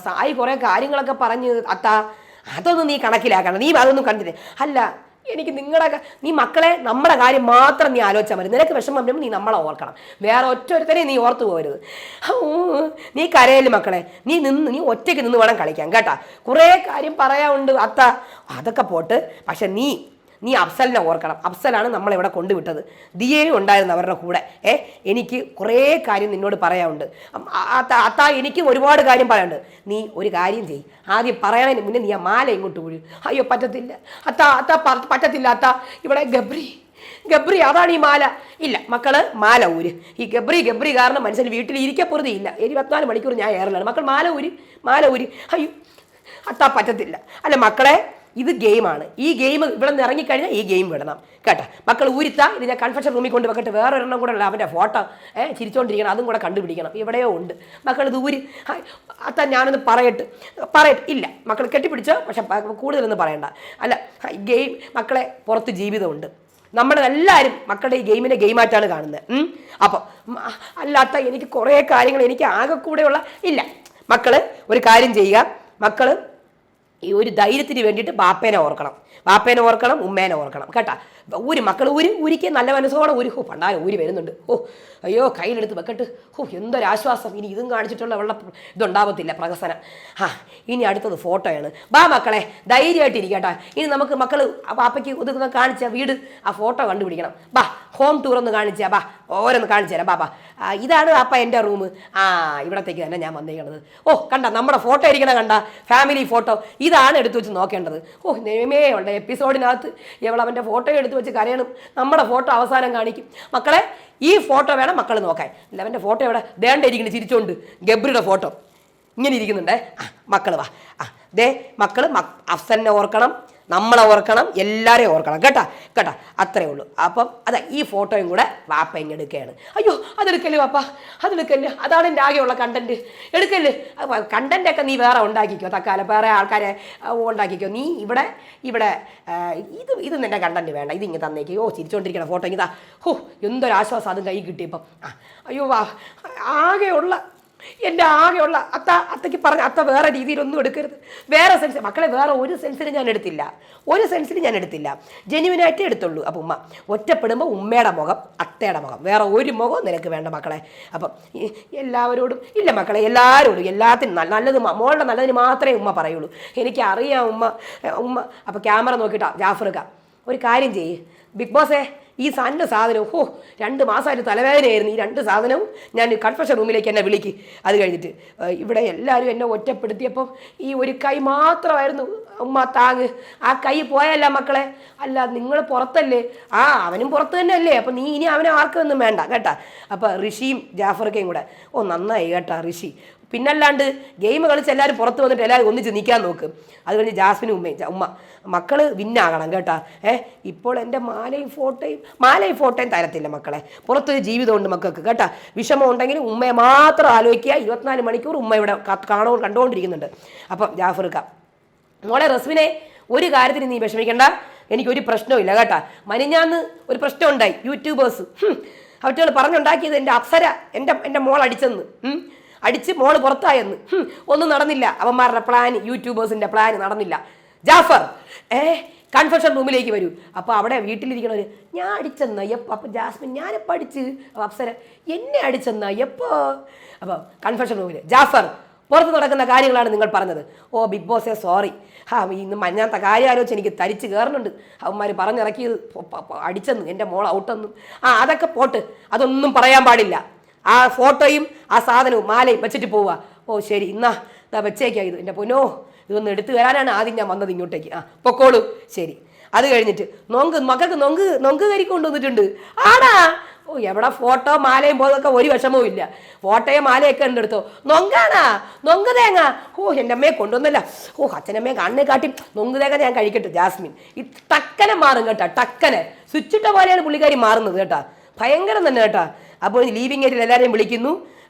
സായി കുറേ കാര്യങ്ങളൊക്കെ പറഞ്ഞ് അത്ത, അതൊന്നും നീ കണക്കിലാക്കണം, നീ അതൊന്നും കണ്ടില്ലേ. അല്ല, എനിക്ക് നീ മക്കളെ നമ്മുടെ കാര്യം മാത്രം നീ ആലോചിച്ചാൽ മതി, നിനക്ക് വിഷമം വരുമ്പോൾ നീ നമ്മളെ ഓർക്കണം, വേറെ ഒറ്റൊരുത്തരെ നീ ഓർത്തു പോകരുത്. നീ കരയല് മക്കളെ, നീ ഒറ്റയ്ക്ക് നിന്ന് വേണം കളിക്കാൻ കേട്ടാ, കുറേ കാര്യം പറയാനുണ്ട് അത്ത. അതൊക്കെ പോട്ട്, പക്ഷെ നീ അഫ്സലിനെ ഓർക്കണം, അഫ്സലാണ് നമ്മളിവിടെ കൊണ്ടുവിട്ടത്, ദിയേനും ഉണ്ടായിരുന്നു അവരുടെ കൂടെ. എനിക്ക് കുറേ കാര്യം നിന്നോട് പറയാനുണ്ട് അത്ത, എനിക്കും ഒരുപാട് കാര്യം പറയാനുണ്ട്. നീ ഒരു കാര്യം ചെയ്യ്, ആദ്യം പറയണതിന് മുന്നേ നീ ആ മാല ഇങ്ങോട്ട് വീഴും. അയ്യോ പറ്റത്തില്ല അത്ത, പറ്റത്തില്ല അത്ത, ഇവിടെ ഗബ്രി അതാണ് ഈ മാല. ഇല്ല മക്കള്, മാല ഊര്. ഈ ഗബ്രി കാരണം മനുഷ്യന് വീട്ടിൽ ഇരിക്കപ്പുറതിയില്ല, 24 മണിക്കൂർ ഞാൻ ഏറലാണ്. മക്കൾ മാല ഊര്. അയ്യോ അത്ത പറ്റത്തില്ല. അല്ല മക്കളെ, ഇത് ഗെയിമാണ്, ഈ ഗെയിം ഇവിടെ നിന്ന് ഇറങ്ങിക്കഴിഞ്ഞാൽ ഈ ഗെയിം വിടണം കേട്ടോ. മക്കൾ ഊരിത്താ, ഇത് ഞാൻ കൺഫെഷൻ റൂമിൽ കൊണ്ട് വെക്കട്ടെ, വേറെ ഒരെണ്ണം കൂടെ ഉള്ള അവൻ്റെ ഫോട്ടോ ചിരിച്ചോണ്ടിരിക്കണം, അതും കൂടെ കണ്ടുപിടിക്കണം, എവിടെയോ ഉണ്ട്. മക്കൾ ഇത് ഊരി. അത്ത ഞാനൊന്ന് പറയട്ടെ. ഇല്ല മക്കൾ കെട്ടിപ്പിടിച്ചോ, പക്ഷെ കൂടുതലൊന്നും പറയണ്ട. അല്ല ഗെയിം, മക്കളെ പുറത്ത് ജീവിതമുണ്ട്, നമ്മളെല്ലാവരും മക്കളുടെ ഈ ഗെയിമിനെ ഗെയിമായിട്ടാണ് കാണുന്നത്. അപ്പം അല്ലാത്ത എനിക്ക് കുറേ കാര്യങ്ങൾ എനിക്ക് ആകെ കൂടെയുള്ള ഇല്ല. മക്കൾ ഒരു കാര്യം ചെയ്യുക, മക്കൾ ഈ ഒരു ധൈര്യത്തിന് വേണ്ടിയിട്ട് ബാപ്പേനെ ഓർക്കണം, ഉമ്മേനെ ഓർക്കണം കേട്ടാ. മക്കൾ ഊരിക്ക് നല്ല മനസ്സോടെ പണ്ടാരം വരുന്നുണ്ട്. അയ്യോ കയ്യിലെടുത്ത് വെക്കട്ട്, എന്തൊരാശ്വാസം, ഇനി ഇതും കാണിച്ചിട്ടുള്ള ഇതുണ്ടാവത്തില്ല പ്രഹസനം. ഇനി അടുത്തത് ഫോട്ടോയാണ്. ബാ മക്കളെ ധൈര്യമായിട്ടിരിക്കട്ടാ. ഇനി നമുക്ക് മക്കൾ പാപ്പയ്ക്ക് ഒതുക്കുന്ന കാണിച്ച വീട്, ആ ഫോട്ടോ കണ്ടുപിടിക്കണം. ബാ ഹോം ടൂർ ഒന്ന് കാണിച്ചാ, ബാ ഓരോന്ന് കാണിച്ചു തരാം. ബാബാ ഇതാണ് അപ്പ എൻ്റെ റൂം, ഇവിടത്തേക്ക് തന്നെ ഞാൻ വന്നിരിക്കണത്. കണ്ട നമ്മുടെ ഫോട്ടോ ഇരിക്കണ കണ്ട, ഫാമിലി ഫോട്ടോ, ഇതാണ് എടുത്തു വെച്ച് നോക്കേണ്ടത്. നെയ്മേ ഉള്ള എപ്പിസോഡിനകത്ത് അവൻ്റെ ഫോട്ടോ എടുത്ത് വെച്ച് കരയണം, നമ്മുടെ ഫോട്ടോ അവസാനം കാണിക്കും. മക്കളെ ഈ ഫോട്ടോ വേണം മക്കൾ നോക്കാൻ. അല്ല അവൻ്റെ ഫോട്ടോ എവിടെ ദേണ്ടിരിക്കുന്നു ചിരിച്ചോണ്ട്, ഗബ്രിയുടെ ഫോട്ടോ ഇങ്ങനെ ഇരിക്കുന്നുണ്ടേ. മക്കൾ വാ, മക്കൾ അഫ്സലിനെ ഓർക്കണം, നമ്മളെ ഓർക്കണം, എല്ലാവരെയും ഓർക്കണം കേട്ടാ. അത്രേ ഉള്ളൂ. അപ്പം ഈ ഫോട്ടോയും കൂടെ വാപ്പ ഇങ്ങ് എടുക്കുകയാണ്. അയ്യോ അതെടുക്കല്ലേ വാപ്പ, അതെടുക്കല്ലേ, അതാണ് എൻ്റെ ആകെയുള്ള കണ്ടന്റ്, എടുക്കല്ലേ. കണ്ടൻ്റൊക്കെ നീ വേറെ ഉണ്ടാക്കിക്കോ, തക്കാലം വേറെ ആൾക്കാരെ ഉണ്ടാക്കിക്കോ. നീ ഇവിടെ ഇത് നിൻ്റെ കണ്ടന്റ് വേണ്ട, ഇതിങ്ങ് തന്നേക്കോ. ചിരിച്ചോണ്ടിരിക്കണം ഫോട്ടോ ഇതാ. എന്തൊരാശ്വാസം അതും കൈ കിട്ടിയപ്പം. അയ്യോ വാ, എൻ്റെ ആകെയുള്ള അത്തയ്ക്ക് പറഞ്ഞ അത്ത വേറെ രീതിയിലൊന്നും എടുക്കരുത്, വേറെ സെൻസ് മക്കളെ, വേറെ ഒരു സെൻസിൽ ഞാൻ എടുത്തില്ല, ജെന്യുവിനായിട്ടേ എടുത്തുള്ളൂ. അപ്പം ഉമ്മ ഒറ്റപ്പെടുമ്പോൾ ഉമ്മയുടെ മുഖം, അത്തയുടെ മുഖം, വേറെ ഒരു മുഖം നിനക്ക് വേണ്ട മക്കളെ. അപ്പം എല്ലാവരോടും ഇല്ല മക്കളെ, എല്ലാത്തിനും നല്ലത്, മോളുടെ നല്ലതിന് മാത്രമേ ഉമ്മ പറയുള്ളൂ. എനിക്കറിയാം ഉമ്മ. അപ്പോൾ ക്യാമറ നോക്കിയിട്ടാ ജാഫർക്ക, ഒരു കാര്യം ചെയ്യ് ബിഗ് ബോസേ, ഈ സാധനവും 2 മാസമായിട്ട് തലവേദനയായിരുന്നു, ഈ 2 സാധനവും ഞാൻ കൺഫെഷൻ റൂമിലേക്ക് എന്നെ വിളിക്ക്. അത് കഴിഞ്ഞിട്ട് ഇവിടെ എല്ലാവരും എന്നെ ഒറ്റപ്പെടുത്തിയപ്പം ഈ ഒരു കൈ മാത്രമായിരുന്നു ഉമ്മ താങ്ങ്. ആ കൈ പോയല്ല മക്കളെ. അല്ല നിങ്ങൾ പുറത്തല്ലേ, അവനും പുറത്ത് തന്നെ അല്ലേ, അപ്പം നീ ഇനി അവനെ ആർക്കൊന്നും വേണ്ട കേട്ടാ. അപ്പം ഋഷിയും ജാഫർക്കയും കൂടെ നന്നായി കേട്ടാ ഋഷി. പിന്നല്ലാണ്ട് ഗെയിം കളിച്ച് എല്ലാവരും പുറത്ത് വന്നിട്ട് എല്ലാവരും ഒന്നിച്ച് നിൽക്കാൻ നോക്ക്. അത് കഴിഞ്ഞ് ജാസ്മിനും ഉമ്മ മക്കൾ വിന്നാകണം കേട്ടാ. ഇപ്പോൾ എൻ്റെ മാലയും ഫോട്ടോയും തരത്തില്ല മക്കളെ, പുറത്തൊരു ജീവിതമുണ്ട് മക്കൾക്ക് കേട്ടാ. വിഷമം ഉണ്ടെങ്കിൽ ഉമ്മയെ മാത്രം ആലോചിക്കുക, 24 മണിക്കൂർ ഉമ്മ ഇവിടെ കണ്ടുകൊണ്ടിരിക്കുന്നുണ്ട്. അപ്പം ജാഫർക്ക, മോളെ റസ്മിനെ ഒരു കാര്യത്തിന് നീ വിഷമിക്കണ്ട, എനിക്കൊരു പ്രശ്നവും കേട്ടാ. മനിഞ്ഞാന്ന് ഒരു പ്രശ്നം ഉണ്ടായി, യൂട്യൂബേഴ്സ് അവറ്റകൾ പറഞ്ഞുണ്ടാക്കിയത് എൻ്റെ അപ്സര എൻ്റെ മോൾ അടിച്ച് മോള് പുറത്തായെന്ന്. ഒന്നും നടന്നില്ല, അവന്മാരുടെ പ്ലാൻ, യൂട്യൂബേഴ്സിൻ്റെ പ്ലാൻ നടന്നില്ല. ജാഫർ കൺഫെഷൻ റൂമിലേക്ക് വരൂ. അപ്പോൾ അവിടെ വീട്ടിലിരിക്കണവർ ഞാൻ അടിച്ചെന്ന എപ്പോൾ, അപ്പം ജാസ്മിൻ ഞാനെപ്പോൾ അടിച്ച്, അപ്സര എന്നെ അടിച്ചെന്ന എപ്പോൾ. അപ്പോൾ കൺഫെഷൻ റൂമിൽ ജാഫർ, പുറത്ത് നടക്കുന്ന കാര്യങ്ങളാണ് നിങ്ങൾ പറഞ്ഞത്. ബിഗ് ബോസേ സോറി, ഇന്ന് മഞ്ഞാത്ത കാര്യം ആലോചിച്ച് എനിക്ക് തരിച്ച് കയറുന്നുണ്ട്. അവന്മാർ പറഞ്ഞിറക്കിയത് അടിച്ചെന്ന്, എൻ്റെ മോൾ ഔട്ടെന്നും. അതൊക്കെ പോട്ട്, അതൊന്നും പറയാൻ പാടില്ല. ആ ഫോട്ടോയും ആ സാധനവും മാലയും വെച്ചിട്ട് പോവുക. ഓ ശരി ഇന്നാ വെച്ചേക്കാ ഇത് എൻ്റെ പൊന്നോ ഇതൊന്ന് എടുത്തു വരാനാണ് ആദ്യം ഞാൻ വന്നത് ഇങ്ങോട്ടേക്ക്. പൊക്കോളൂ. ശരി. അത് കഴിഞ്ഞിട്ട് മക്കൾക്ക് നൊങ്ക് കരി കൊണ്ടുവന്നിട്ടുണ്ട്. ആടാ. ഓ എവിടെ ഫോട്ടോ മാലയും പോയതൊക്കെ ഒരു വിഷമവും ഇല്ല. ഫോട്ടോയും മാലയൊക്കെ ഉണ്ട് എടുത്തോ. നൊങ്കാണാ? നൊങ്ക് തേങ്ങ. ഓ എൻ്റെ അമ്മയെ കൊണ്ടുവന്നല്ല. ഓ അച്ഛനമ്മയെ കണ്ണെ കാട്ടി നൊങ്ക് തേങ്ങ ഞാൻ കഴിക്കട്ടെ. ജാസ്മിൻ ഈ ടക്കനെ മാറും കേട്ടാ. ടക്കനെ സ്വിച്ചിട്ട പോലെയാണ് പുള്ളിക്കാരി മാറുന്നത് കേട്ടാ. ഭയങ്കരം തന്നെ കേട്ടാ. അപ്പോൾ ലീവിങ് ഏരിയയിൽ എല്ലാവരെയും വിളിക്കുന്നു.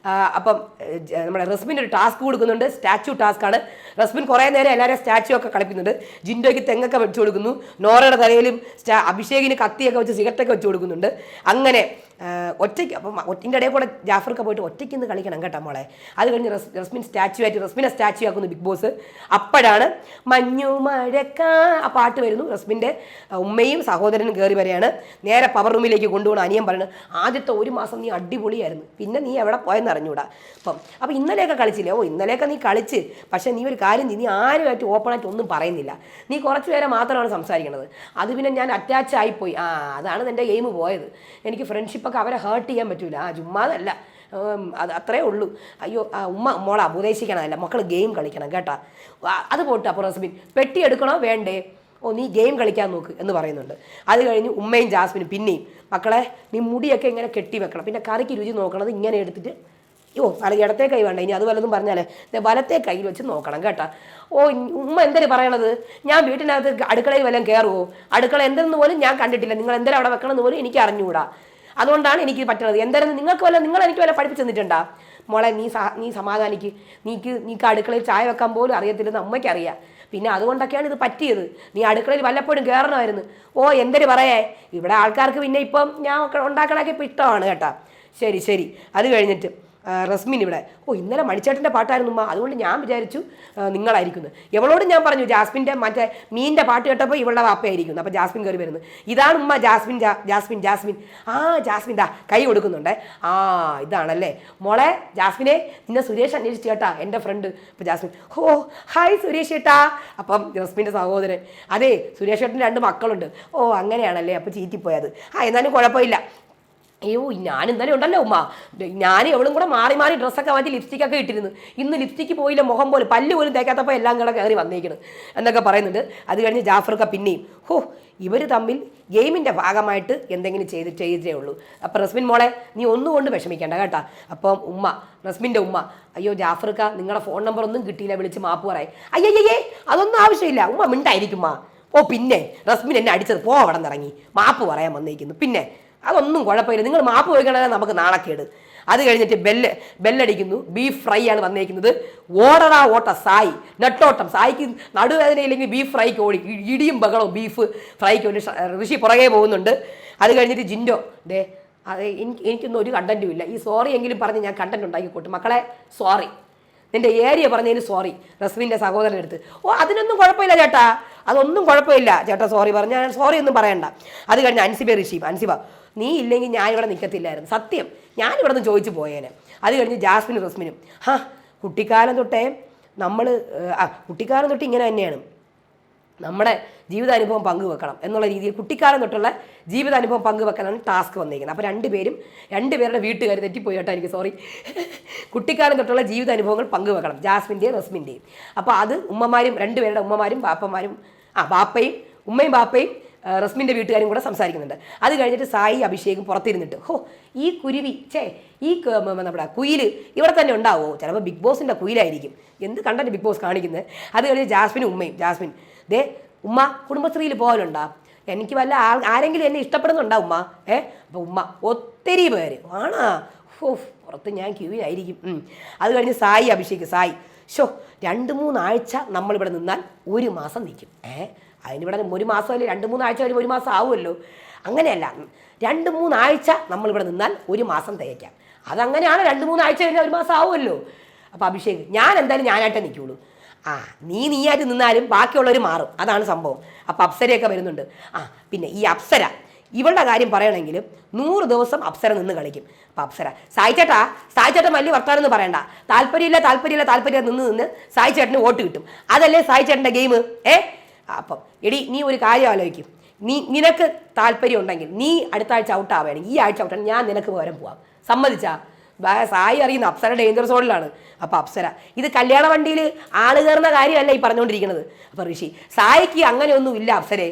അപ്പം നമ്മുടെ റസ്മിൻ്റെ ഒരു ടാസ്ക് കൊടുക്കുന്നുണ്ട്. സ്റ്റാച്യു ടാസ്ക്കാണ്. റസ്മിൻ കുറേ നേരം എല്ലാവരെയും സ്റ്റാച്യു ഒക്കെ കളിപ്പിക്കുന്നുണ്ട്. ജിൻഡോയ്ക്ക് തെങ്ങൊക്കെ വെച്ച് കൊടുക്കുന്നു. നോറയുടെ തലയിലും അഭിഷേകിന് കത്തിയൊക്കെ വെച്ച് സിഗരറ്റൊക്കെ വെച്ച് കൊടുക്കുന്നുണ്ട്. അങ്ങനെ ഒറ്റയ്ക്ക് അപ്പം ഒറ്റിൻ്റെ ഇടയിൽ കൂടെ ജാഫർക്ക് പോയിട്ട് ഒറ്റയ്ക്ക് നിന്ന് കളിക്കണം കേട്ടോ മോളെ. അത് കഴിഞ്ഞ് റസ്മിൻ സ്റ്റാച്യു ആയിട്ട് റസ്മിനെ സ്റ്റാച്യു ആക്കുന്നു ബിഗ് ബോസ്. അപ്പോഴാണ് മഞ്ഞു മഴക്കാ ആ പാട്ട് വരുന്നു. റസ്മിൻ്റെ ഉമ്മയും സഹോദരനും കയറി വരെയാണ്. നേരെ പവർ റൂമിലേക്ക് കൊണ്ടുപോകണം. അനിയൻ പറയുന്നത് ആദ്യത്തെ ഒരു മാസം നീ അടിപൊളിയായിരുന്നു, പിന്നെ നീ എവിടെ പോയെന്ന് അറിഞ്ഞൂടാ. അപ്പം ഇന്നലെയൊക്കെ കളിച്ചില്ലേ? ഓ ഇന്നലെയൊക്കെ നീ കളിച്ച്, പക്ഷേ നീ ഒരു കാര്യം നീ ആരുമായിട്ട് ഓപ്പണായിട്ട് ഒന്നും പറയുന്നില്ല. നീ കുറച്ച് പേരെ മാത്രമാണ് സംസാരിക്കുന്നത്. അത് പിന്നെ ഞാൻ അറ്റാച്ച് ആയിപ്പോയി. അതാണ് എൻ്റെ ഗെയിം പോയത്. എനിക്ക് ഫ്രണ്ട്ഷിപ്പ് അവരെ ഹേർട്ട് ചെയ്യാൻ പറ്റൂല. ചുമ്മാതല്ല, അത് അത്രേ ഉള്ളൂ. അയ്യോ മോളെ ഉപദേശിക്കണമല്ല, മക്കൾ ഗെയിം കളിക്കണം കേട്ടാ. അത് പോട്ടെ. അപ്പോൾ റസ്മിൻ പെട്ടി എടുക്കണോ വേണ്ടേ? ഓ നീ ഗെയിം കളിക്കാൻ നോക്ക് എന്ന് പറയുന്നുണ്ട്. അത് കഴിഞ്ഞ് ഉമ്മയും ജാസ്മിനും പിന്നെയും മക്കളെ നീ മുടിയൊക്കെ ഇങ്ങനെ കെട്ടി വെക്കണം, പിന്നെ കറിക്ക് രുചി നോക്കണത് ഇങ്ങനെ എടുത്തിട്ട് ഇടത്തേ കൈ വേണ്ട, ഇനി അത് വല്ലതും പറഞ്ഞാലേ വലത്തേ കയ്യിൽ വെച്ച് നോക്കണം കേട്ടാ. ഓ ഉമ്മ എന്തിനു പറയണത്? ഞാൻ വീട്ടിനകത്ത് അടുക്കളയിൽ വല്ലതും കയറുമോ? അടുക്കള എന്തെന്ന് പോലും ഞാൻ കണ്ടിട്ടില്ല. നിങ്ങൾ എന്തെങ്കിലും അവിടെ വെക്കണമെന്ന് പോലും എനിക്ക് അറിഞ്ഞുകൂടാ. അതുകൊണ്ടാണ് എനിക്ക് പറ്റുന്നത്. എന്തായാലും നിങ്ങൾ എനിക്ക് വല്ല പഠിപ്പിച്ചു തന്നിട്ടുണ്ടാ? മോളെ നീ സമാധാനിക്ക്. നീക്ക് അടുക്കളയിൽ ചായ വെക്കാൻ പോലും അറിയത്തില്ലെന്ന് അമ്മയ്ക്കറിയാം. പിന്നെ അതുകൊണ്ടൊക്കെയാണ് ഇത് പറ്റിയത്. നീ അടുക്കളയിൽ വല്ലപ്പോഴും കയറണമായിരുന്നു. ഓ എന്തൊരു പറയേ, ഇവിടെ ആൾക്കാർക്ക് പിന്നെ ഇപ്പം ഞാൻ ഉണ്ടാക്കണൊക്കെ ഇപ്പം ഇഷ്ടമാണ് കേട്ടാ. ശരി. അത് കഴിഞ്ഞിട്ട് റസ്മിൻ ഇവിടെ ഇന്നലെ മണിച്ചേട്ടൻ്റെ പാട്ടായിരുന്നു ഉമ്മ, അതുകൊണ്ട് ഞാൻ വിചാരിച്ചു നിങ്ങളായിരിക്കുന്നു. എവളോട് ഞാൻ പറഞ്ഞു ജാസ്മിൻ്റെ മറ്റേ മീനിൻ്റെ പാട്ട് കേട്ടപ്പോൾ ഇവളുടെ വാപ്പയായിരിക്കുന്നു. അപ്പോൾ ജാസ്മിൻ കയറി വരുന്നത്. ഇതാണ് ഉമ്മ ജാസ്മിൻ. ജാസ്മിൻ ദാ കൈ കൊടുക്കുന്നുണ്ടേ. ഇതാണല്ലേ മോളെ ജാസ്മിനെ, നിന്നെ സുരേഷ് അന്വേഷിച്ചു കേട്ടാ, എൻ്റെ ഫ്രണ്ട്. അപ്പോൾ ജാസ്മിൻ ഹായ് സുരേഷ് ഏട്ടാ. അപ്പം ജാസ്മിൻ്റെ സഹോദരൻ, അതെ സുരേഷ് ഏട്ടന് 2 മക്കളുണ്ട്. അങ്ങനെയാണല്ലേ, അപ്പോൾ ചീറ്റിപ്പോയത്. എന്നാലും കുഴപ്പമില്ല. അയ്യോ ഞാൻ ഇന്നലെ ഉണ്ടല്ലോ ഉമ്മ, ഞാൻ എവളും കൂടെ മാറി ഡ്രസ്സൊക്കെ മാറ്റി ലിപ്സ്റ്റിക്കൊക്കെ ഇട്ടിരുന്നു. ഇന്ന് ലിപ്സ്റ്റിക്ക് പോയില്ല, മുഖം പോലും പല്ല് പോലും തേക്കാത്തപ്പോൾ എല്ലാം കൂടെ കയറി വന്നേക്കണം എന്നൊക്കെ പറയുന്നുണ്ട്. അത് കഴിഞ്ഞ് ജാഫർക്ക് പിന്നെയും ഇവർ തമ്മിൽ ഗെയിമിൻ്റെ ഭാഗമായിട്ട് എന്തെങ്കിലും ചെയ്തിട്ടേ ഉള്ളൂ. അപ്പം റസ്മിൻ മോളെ നീ ഒന്നുകൊണ്ട് വിഷമിക്കേണ്ട കേട്ടാ. അപ്പം റസ്മിൻ്റെ ഉമ്മ അയ്യോ ജാഫർക്ക നിങ്ങളുടെ ഫോൺ നമ്പർ ഒന്നും കിട്ടിയില്ല, വിളിച്ച് മാപ്പ് പറയാം. അയ്യയ്യേ അതൊന്നും ആവശ്യമില്ല ഉമ്മ, മിണ്ടായിരിക്കും പിന്നെ റസ്മിൻ എന്നെ അടിച്ചത് അവിടെ നിന്ന് ഇറങ്ങി മാപ്പ് പറയാൻ വന്നേക്കുന്നു. പിന്നെ അതൊന്നും കുഴപ്പമില്ല, നിങ്ങൾ മാപ്പ് ചോദിക്കണമെങ്കിൽ നമുക്ക് നാണക്കേട്. അത് കഴിഞ്ഞിട്ട് ബെല്ലടിക്കുന്നു. ബീഫ് ഫ്രൈ ആണ് വന്നേക്കുന്നത്. ഓട്ട സായി നെട്ടോട്ടം. സായിക്ക് നടുവേദനയില്ലെങ്കിൽ ബീഫ് ഫ്രൈക്ക് ഓടി ഇടിയും ബഹളവും ബീഫ് ഫ്രൈക്ക് വേണ്ടി ഋഷി പുറകെ പോകുന്നുണ്ട്. അത് കഴിഞ്ഞിട്ട് ജിൻഡോ എനിക്കൊന്നും ഒരു കണ്ടന്റും ഇല്ല. ഈ സോറി എങ്കിലും പറഞ്ഞ് ഞാൻ കണ്ടന്റ് ഉണ്ടാക്കിക്കോട്ടെ. മക്കളെ സോറി, നിന്റെ ഏരിയ പറഞ്ഞതിന് സോറി. റസ്മിൻ്റെ സഹോദരൻ്റെ അടുത്ത് അതിനൊന്നും കുഴപ്പമില്ല ചേട്ടാ, അതൊന്നും കുഴപ്പമില്ല ചേട്ടാ, സോറി പറഞ്ഞ സോറി ഒന്നും പറയണ്ട. അത് കഴിഞ്ഞ് അൻസിബ നീ ഇല്ലെങ്കിൽ ഞാൻ ഇവിടെ നിൽക്കത്തില്ലായിരുന്നു, സത്യം ഞാനിവിടെ നിന്ന് ചോദിച്ചു പോയേനെ. അത് കഴിഞ്ഞ് ജാസ്മിനും റസ്മിനും കുട്ടിക്കാലം തൊട്ടേ കുട്ടിക്കാലം തൊട്ട് ഇങ്ങനെ തന്നെയാണ് നമ്മുടെ ജീവിതാനുഭവം പങ്കുവെക്കണം എന്നുള്ള രീതിയിൽ കുട്ടിക്കാലം തൊട്ടുള്ള ജീവിതാനുഭവം പങ്കുവെക്കാനാണ് ടാസ്ക് വന്നിരിക്കുന്നത്. അപ്പോൾ രണ്ടുപേരുടെ വീട്ടുകാർ തെറ്റിപ്പോയി കേട്ടോ, എനിക്ക് സോറി. കുട്ടിക്കാലം തൊട്ടുള്ള ജീവിതാനുഭവങ്ങൾ പങ്കുവെക്കണം ജാസ്മിൻ്റെയും റസ്മിൻ്റെയും. അപ്പോൾ അത് രണ്ടുപേരുടെ ഉമ്മമാരും ബാപ്പമാരും ബാപ്പയും ഉമ്മയും ബാപ്പയും റസ്മിൻ്റെ വീട്ടുകാരും കൂടെ സംസാരിക്കുന്നുണ്ട്. അത് കഴിഞ്ഞിട്ട് സായി അഭിഷേകും പുറത്തിരുന്നിട്ട് ഈ കുരുവി നമ്മുടെ കുയിൽ ഇവിടെ തന്നെ ഉണ്ടാവുമോ? ചിലപ്പോൾ ബിഗ് ബോസിൻ്റെ കുയിലായിരിക്കും, എന്ത് കണ്ടന്റ് ബിഗ് ബോസ് കാണിക്കുന്നത്. അത് കഴിഞ്ഞ് ജാസ്മിൻ ഉമ്മ കുടുംബശ്രീയിൽ പോകാനുണ്ടാ? എനിക്ക് വല്ല ആരെങ്കിലും എന്നെ ഇഷ്ടപ്പെടുന്നുണ്ടാ ഉമ്മ? അപ്പോൾ ഉമ്മ ഒത്തിരി പേര് ആണാ? പുറത്ത് ഞാൻ ക്യൂവിലായിരിക്കും. അത് കഴിഞ്ഞ് അഭിഷേക് 2-3 ആഴ്ച നമ്മളിവിടെ നിന്നാൽ 1 മാസം നിൽക്കും. അതിനിവിടെ 1 മാസം അല്ലേ, 2-3 ആഴ്ച വരെ 1 മാസം ആവുമല്ലോ. അങ്ങനെയല്ല, 2-3 ആഴ്ച നമ്മളിവിടെ നിന്നാൽ 1 മാസം തികയ്ക്കാം. അതങ്ങനെയാണ്, 2-3 ആഴ്ച കഴിഞ്ഞാൽ 1 മാസം ആവുമല്ലോ. അപ്പോൾ അഭിഷേക് ഞാൻ എന്തായാലും ഞാനായിട്ടേ നിൽക്കുള്ളൂ. നീയായിട്ട് നിന്നാലും ബാക്കിയുള്ളവർ മാറും, അതാണ് സംഭവം. അപ്പോൾ അപ്സരയൊക്കെ വരുന്നുണ്ട്. പിന്നെ ഈ അപ്സര ഇവളുടെ കാര്യം പറയണമെങ്കിൽ 100 ദിവസം അപ്സര നിന്ന് കളിക്കും. അപ്പം അപ്സര സായിച്ചേട്ടൻ വലിയ വർത്താനം എന്ന് പറയണ്ട, താല്പര്യമില്ല നിന്ന് സായിച്ചേട്ടന് വോട്ട് കിട്ടും. അതല്ലേ സായിച്ചേട്ടൻ്റെ ഗെയിം. അപ്പം എടി നീ ഒരു കാര്യം ആലോചിക്കും, നിനക്ക് താല്പര്യം ഉണ്ടെങ്കിൽ നീ അടുത്ത ആഴ്ച ഔട്ടാവുകയാണെങ്കിൽ ഈ ആഴ്ച ഔട്ടാണ് ഞാൻ നിനക്ക് പകരം പോവാം, സമ്മതിച്ചാ? സായി അറിയുന്ന അപ്സര ഡേഞ്ചർ സോണിലാണ്. അപ്പോൾ അപ്സര ഇത് കല്യാണ വണ്ടിയിൽ ആള് കയറുന്ന കാര്യമല്ല ഈ പറഞ്ഞുകൊണ്ടിരിക്കുന്നത്. അപ്പോൾ ഋഷി സായിക്ക് അങ്ങനെയൊന്നും ഇല്ല അപ്സരെ,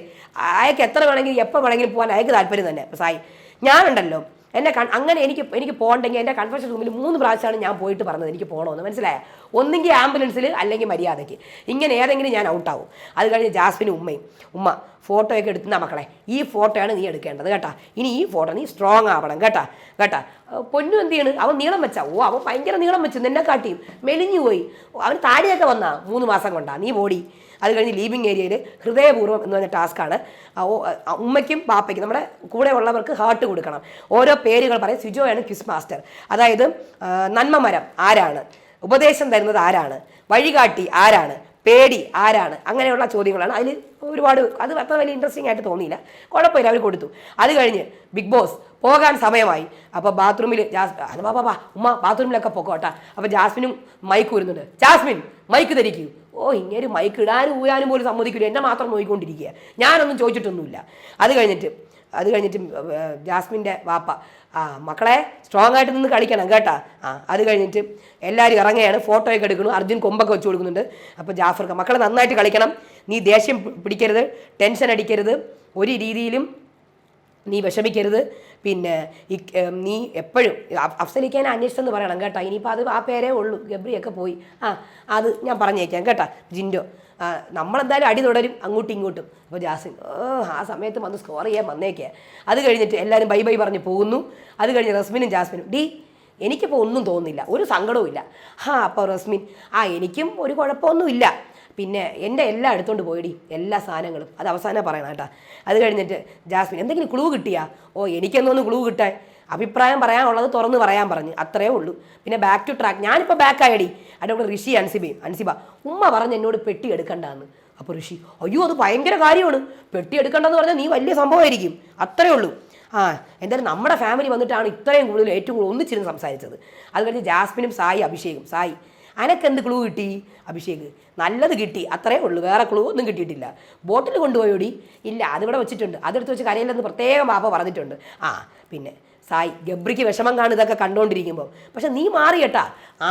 അയാൾക്ക് എത്ര വേണമെങ്കിലും എപ്പോൾ വേണമെങ്കിലും പോകാൻ അയാൾക്ക് താല്പര്യം തന്നെ. സായി ഞാനുണ്ടല്ലോ എന്നെ അങ്ങനെ എനിക്ക് പോകണ്ടെങ്കിൽ എൻ്റെ കൺഫെഷൻ റൂമിൽ 3 പ്രാവശ്യമാണ് ഞാൻ പോയിട്ട് പറഞ്ഞത് എനിക്ക് പോകണമെന്ന്, മനസ്സിലായോ? ഒന്നെങ്കിൽ ആംബുലൻസിൽ അല്ലെങ്കിൽ മര്യാദയ്ക്ക്, ഇങ്ങനെ ഏതെങ്കിലും ഞാൻ ഔട്ടാവും. അത് കഴിഞ്ഞ് ജാസ്മിനും ഉമ്മ ഫോട്ടോയൊക്കെ എടുത്തുന്ന മക്കളെ ഈ ഫോട്ടോയാണ് നീ എടുക്കേണ്ടത് കേട്ടാ, ഇനി ഈ ഫോട്ടോ നീ സ്ട്രോങ് ആവണം കേട്ടാ. പൊന്നു എന്ത് ചെയ്യണ്, അവൻ നീളം വെച്ചാ, അവൻ ഭയങ്കര നീളം വെച്ചു, നിന്നെ കാട്ടിയും മെലിഞ്ഞു പോയി, അവൻ താടിയൊക്കെ വന്നാ 3 മാസം കൊണ്ടാ, നീ ബോഡി. അത് കഴിഞ്ഞ് ലീവിങ് ഏരിയയിൽ ഹൃദയപൂർവ്വം എന്ന് പറഞ്ഞ ടാസ്ക്കാണ്. ഉമ്മയ്ക്കും പാപ്പയ്ക്കും നമ്മുടെ കൂടെ ഉള്ളവർക്ക് ഹാർട്ട് കൊടുക്കണം. ഓരോ പേരുകൾ പറയും. സിജോയാണ് ക്വിസ് മാസ്റ്റർ. അതായത് നന്മമരം ആരാണ്, ഉപദേശം തരുന്നത് ആരാണ്, വഴികാട്ടി ആരാണ്, പേടി ആരാണ്, അങ്ങനെയുള്ള ചോദ്യങ്ങളാണ്. അതിൽ ഒരുപാട് അത് അത്ര വലിയ ഇൻട്രസ്റ്റിംഗ് ആയിട്ട് തോന്നിയില്ല, കുഴപ്പമില്ല, അവർ കൊടുത്തു. അത് കഴിഞ്ഞ് ബിഗ് ബോസ് പോകാൻ സമയമായി. അപ്പോൾ ബാത്റൂമിൽ ഉമ്മ ബാത്റൂമിലൊക്കെ പൊക്കോട്ടാ. അപ്പോൾ ജാസ്മിനും മൈക്ക് വരുന്നുണ്ട്. ജാസ്മിൻ മൈക്ക് ധരിക്കൂ. ഇങ്ങനെ മൈക്ക് ഇടാനും ഊരാനും പോലും സമ്മതിക്കില്ല, എന്നെ മാത്രം നോക്കിക്കൊണ്ടിരിക്കുക, ഞാനൊന്നും ചോദിച്ചിട്ടൊന്നുമില്ല. അത് കഴിഞ്ഞിട്ട് ജാസ്മിൻ്റെ വാപ്പ മക്കളെ സ്ട്രോങ് ആയിട്ട് നിന്ന് കളിക്കണം കേട്ടാ. അത് കഴിഞ്ഞിട്ട് എല്ലാവരും ഇറങ്ങുകയാണ്, ഫോട്ടോയൊക്കെ എടുക്കണം. അർജുൻ കൊമ്പൊക്കെ വെച്ച് കൊടുക്കുന്നുണ്ട്. അപ്പോൾ ജാഫർക്ക് മക്കളെ നന്നായിട്ട് കളിക്കണം, നീ ദേഷ്യം പിടിക്കരുത്, ടെൻഷൻ അടിക്കരുത്, ഒരു രീതിയിലും നീ വിഷമിക്കരുത്, പിന്നെ നീ എപ്പോഴും അഫ്സലിക്കാനെ അന്വേഷിച്ചെന്ന് പറയണം കേട്ടോ. ഇനിയിപ്പോൾ അത് ആ പേരേ ഉള്ളൂ, ഗബ്രിയൊക്കെ പോയി. അത് ഞാൻ പറഞ്ഞേക്കാം കേട്ടോ. ജിൻഡോ നമ്മളെന്തായാലും അടി തുടരും അങ്ങോട്ടും ഇങ്ങോട്ടും. അപ്പോൾ ജാസ്മിൻ ആ സമയത്ത് വന്ന് സ്കോർ ചെയ്യാൻ വന്നേക്കുക. അത് കഴിഞ്ഞിട്ട് എല്ലാവരും ബൈ ബൈ പറഞ്ഞ് പോകുന്നു. അത് കഴിഞ്ഞ് റസ്മിനും ജാസ്മിനും എനിക്കിപ്പോൾ ഒന്നും തോന്നുന്നില്ല, ഒരു സങ്കടവും ഇല്ല. അപ്പോൾ റസ്മിൻ എനിക്കും ഒരു കുഴപ്പമൊന്നുമില്ല, പിന്നെ എൻ്റെ എല്ലാം എടുത്തുകൊണ്ട് പോയിടി, എല്ലാ സാധനങ്ങളും. അത് അവസാനം പറയണം കേട്ടോ. അത് കഴിഞ്ഞിട്ട് ജാസ്മിൻ എന്തെങ്കിലും ക്ലൂ കിട്ടിയാ? എനിക്കെന്തോന്ന് ക്ലൂ കിട്ടാൻ, അഭിപ്രായം പറയാനുള്ളത് തുറന്ന് പറയാൻ പറഞ്ഞു, അത്രയേ ഉള്ളൂ. പിന്നെ ബാക്ക് ടു ട്രാക്ക്, ഞാനിപ്പോൾ ബാക്കായടി. അതിൻ്റെ കൂടെ ഋഷി അൻസിബ ഉമ്മ പറഞ്ഞ് എന്നോട് പെട്ടി എടുക്കണ്ടെന്ന്. അപ്പോൾ ഋഷി അയ്യോ അത് ഭയങ്കര കാര്യമാണ്, പെട്ടി എടുക്കണ്ടെന്ന് പറഞ്ഞാൽ നീ വലിയ സംഭവമായിരിക്കും, അത്രയേ ഉള്ളൂ. എന്തായാലും നമ്മുടെ ഫാമിലി വന്നിട്ടാണ് ഇത്രയും കൂടുതൽ ഏറ്റവും കൂടുതൽ ഒന്നിച്ചിരുന്ന് സംസാരിച്ചത്. അത് കഴിഞ്ഞ് ജാസ്മിനും അഭിഷേകും അനക്കെന്ത് ക്ലൂ കിട്ടി? അഭിഷേക് നല്ലത് കിട്ടി, അത്രയേ ഉള്ളൂ, വേറെ ക്ലൂ ഒന്നും കിട്ടിയിട്ടില്ല. ബോട്ടിൽ കൊണ്ടുപോയോടി? ഇല്ല, അതിവിടെ വെച്ചിട്ടുണ്ട്, അതെടുത്ത് വെച്ച് കരയിലെന്ന് പ്രത്യേകം പാപ്പ പറഞ്ഞിട്ടുണ്ട്. പിന്നെ ഗബ്രിക്ക് വിഷമം കാണും ഇതൊക്കെ കണ്ടുകൊണ്ടിരിക്കുമ്പോൾ. പക്ഷെ നീ മാറി കേട്ടാ,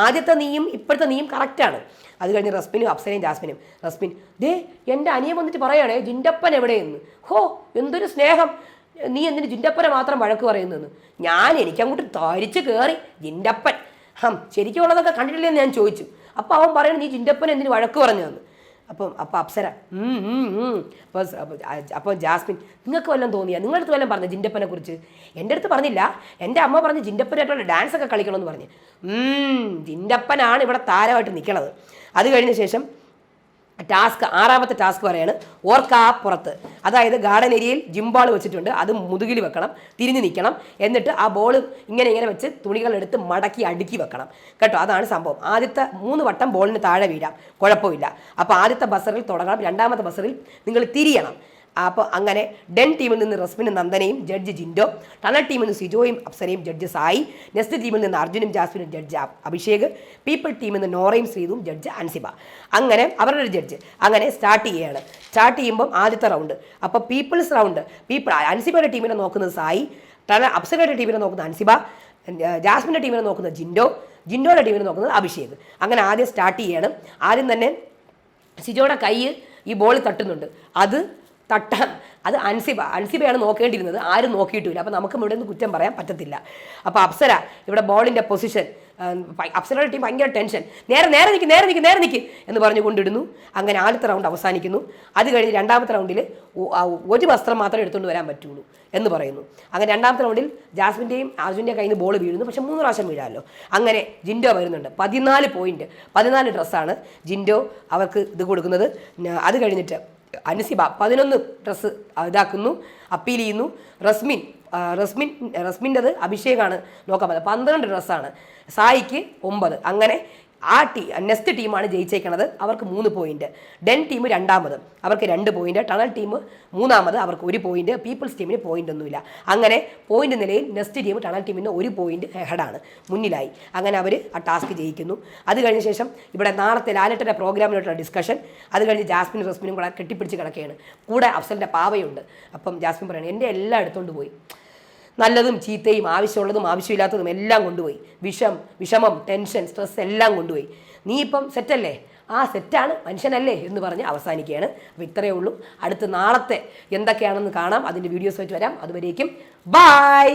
ആദ്യത്തെ നീയും ഇപ്പോഴത്തെ നീയും കറക്റ്റാണ്. അത് കഴിഞ്ഞ് റസ്മിനും അപ്സരയും ജാസ്മിനും. റസ്മിൻ എൻ്റെ അനിയൻ വന്നിട്ട് പറയണേ ജിൻ്റപ്പൻ എവിടെയെന്ന്. എന്തൊരു സ്നേഹം, നീ എന്തിന് ജിൻ്റപ്പനെ മാത്രം വഴക്ക് പറയുന്നതെന്ന്. എനിക്കങ്ങോട്ട് തരിച്ച് കയറി ജിൻ്റപ്പൻ ശരിക്കും ഉള്ളതൊക്കെ കണ്ടിട്ടില്ലെന്ന് ഞാൻ ചോദിച്ചു. അപ്പോൾ അവൻ പറയണം നീ ജിൻ്റപ്പൻ എന്തിന് വഴക്ക് പറഞ്ഞതെന്ന്. അപ്പോൾ അപ്സര അപ്പോൾ ജാസ്മിൻ നിങ്ങൾക്ക് വല്ലതും തോന്നിയാൽ നിങ്ങളുടെ അടുത്ത് വല്ലതും പറഞ്ഞു ജിൻ്റപ്പനെ കുറിച്ച്? എൻ്റെ അടുത്ത് പറഞ്ഞില്ല, എൻ്റെ അമ്മ പറഞ്ഞ് ജിൻ്റപ്പനായിട്ടുള്ള ഡാൻസൊക്കെ കളിക്കണമെന്ന് പറഞ്ഞ്. ജിൻ്റപ്പനാണ് ഇവിടെ താരമായിട്ട് നിൽക്കണത്. അത് കഴിഞ്ഞ ശേഷം ടാസ്ക് 6ാമത്തെ ടാസ്ക് പറയാണ് ഓർക്കാപ്പുറത്ത്. അതായത് ഗാർഡൻ ഏരിയയിൽ ജിംബാൾ വെച്ചിട്ടുണ്ട്, അത് മുതുകിൽ വെക്കണം, തിരിഞ്ഞ് നിൽക്കണം, എന്നിട്ട് ആ ബോൾ ഇങ്ങനെ വെച്ച് തുണികളെടുത്ത് മടക്കി അടുക്കി വെക്കണം കേട്ടോ. അതാണ് സംഭവം. ആദ്യത്തെ 3 വട്ടം ബോളിന് താഴെ വീഴാം, കുഴപ്പമില്ല. അപ്പോൾ ആദ്യത്തെ ബസറിൽ തുടങ്ങണം, 2ാമത്തെ ബസറിൽ നിങ്ങൾ തിരിയണം. അപ്പോൾ അങ്ങനെ ഡെൻ ടീമിൽ നിന്ന് റസ്മിനും നന്ദനയും ജഡ്ജ് ജിൻഡോ, ടണൽ ടീമിൽ നിന്ന് സിജോയും അപ്സരയും ജഡ്ജ് സായി, നെസ്റ്റ് ടീമിൽ നിന്ന് അർജുനും ജാസ്മിനും ജഡ്ജ് അഭിഷേക്, പീപ്പിൾ ടീമിൽ നിന്ന് നോറയും ശ്രീതും ജഡ്ജ് അൻസിബ. അങ്ങനെ അവരുടെ ഒരു ജഡ്ജ്. അങ്ങനെ സ്റ്റാർട്ട് ചെയ്യുകയാണ്. സ്റ്റാർട്ട് ചെയ്യുമ്പം ആദ്യത്തെ റൗണ്ട്. അപ്പോൾ പീപ്പിൾസ് റൗണ്ട്. അൻസിബയുടെ ടീമിനെ നോക്കുന്നത് സായി, അപ്സരയുടെ ടീമിനെ നോക്കുന്നത് അൻസിബ, ജാസ്മിൻ്റെ ടീമിനെ നോക്കുന്നത് ജിൻഡോയുടെ ടീമിനെ നോക്കുന്നത് അഭിഷേക്. അങ്ങനെ ആദ്യം സ്റ്റാർട്ട് ചെയ്യണം. ആദ്യം തന്നെ സിജോയുടെ കൈ ഈ ബോളിൽ തട്ടുന്നുണ്ട്, അത് അൻസിബയാണ് നോക്കേണ്ടിയിരുന്നത്, ആരും നോക്കിയിട്ടില്ല. അപ്പോൾ നമുക്ക് ഇവിടെ നിന്ന് കുറ്റം പറയാൻ പറ്റത്തില്ല. അപ്പോൾ അപ്സര ഇവിടെ ബോളിൻ്റെ പൊസിഷൻ, അപ്സരയുടെ ടീം ഭയങ്കര ടെൻഷൻ, നേരെ നിൽക്ക് എന്ന് പറഞ്ഞു കൊണ്ടിടുന്നു. അങ്ങനെ ആദ്യത്തെ റൗണ്ട് അവസാനിക്കുന്നു. അത് കഴിഞ്ഞ് 2ാമത്തെ റൗണ്ടിൽ ഒരു വസ്ത്രം മാത്രമേ എടുത്തുകൊണ്ട് വരാൻ പറ്റുള്ളൂ എന്ന് പറയുന്നു. അങ്ങനെ 2ാമത്തെ റൗണ്ടിൽ ജാസ്മിൻ്റെയും അർജുൻ്റെയും കയ്യിൽ നിന്ന് ബോൾ വീഴുന്നു, പക്ഷേ 3 പ്രാവശ്യം വീഴാമല്ലോ. അങ്ങനെ ജിൻഡോ വരുന്നുണ്ട്, 14 പോയിന്റ്, 14 ഡ്രസ്സാണ് ജിൻഡോ അവർക്ക് ഇത് കൊടുക്കുന്നത്. അത് കഴിഞ്ഞിട്ട് അൻസിബ 11 ഡ്രസ്സ് ഇതാക്കുന്നു, അപ്പീൽ ചെയ്യുന്നു. റസ്മിൻ്റെത് അഭിഷേകാണ് നോക്കാൻ പറ്റുന്നത്, 12 ഡ്രസ്സാണ്. സായിക്ക് 9. അങ്ങനെ നെക്സ്റ്റ് ടീമാണ് ജയിച്ചേക്കണത്, അവർക്ക് 3 പോയിന്റ്. ഡെൻ ടീം 2ാമത്, അവർക്ക് 2 പോയിന്റ്. ടണൽ ടീം 3ാമത്, അവർക്ക് 1 പോയിന്റ്. പീപ്പിൾസ് ടീമിന് പോയിന്റ് ഒന്നുമില്ല. അങ്ങനെ പോയിന്റ് നിലയിൽ നെക്സ്റ്റ് ടീം ടണൽ ടീമിന് 1 പോയിന്റ് ഹെഡാണ്, മുന്നിലായി. അങ്ങനെ അവർ ആ ടാസ്ക് ജയിക്കുന്നു. അത് കഴിഞ്ഞ ശേഷം ഇവിടെ നാളത്തെ ലാലേട്ടൻ്റെ പ്രോഗ്രാമിലോട്ടുള്ള ഡിസ്കഷൻ. അത് കഴിഞ്ഞ് ജാസ്മിനും റസ്മിനും കൂടെ കെട്ടിപ്പിടിച്ച് കിടക്കുകയാണ്. കൂടെ അഫ്സലിൻ്റെ പാവയുണ്ട്. അപ്പം ജാസ്മിൻ പറയണം എൻ്റെ എല്ലാം എടുത്തുകൊണ്ട് പോയി, നല്ലതും ചീത്തയും ആവശ്യമുള്ളതും ആവശ്യമില്ലാത്തതും എല്ലാം കൊണ്ടുപോയി. വിഷമം, ടെൻഷൻ, സ്ട്രെസ് എല്ലാം കൊണ്ടുപോയി. നീ ഇപ്പം സെറ്റല്ലേ? ആ സെറ്റാണ്, മനുഷ്യനല്ലേ എന്ന് പറഞ്ഞ് അവസാനിക്കുകയാണ്. അപ്പോൾ ഇത്രയേ ഉള്ളൂ. അടുത്ത നാളത്തെ എന്തൊക്കെയാണെന്ന് കാണാം. അതിൻ്റെ വീഡിയോസ് വെച്ച് വരാം. അതുവരേക്കും ബായ്.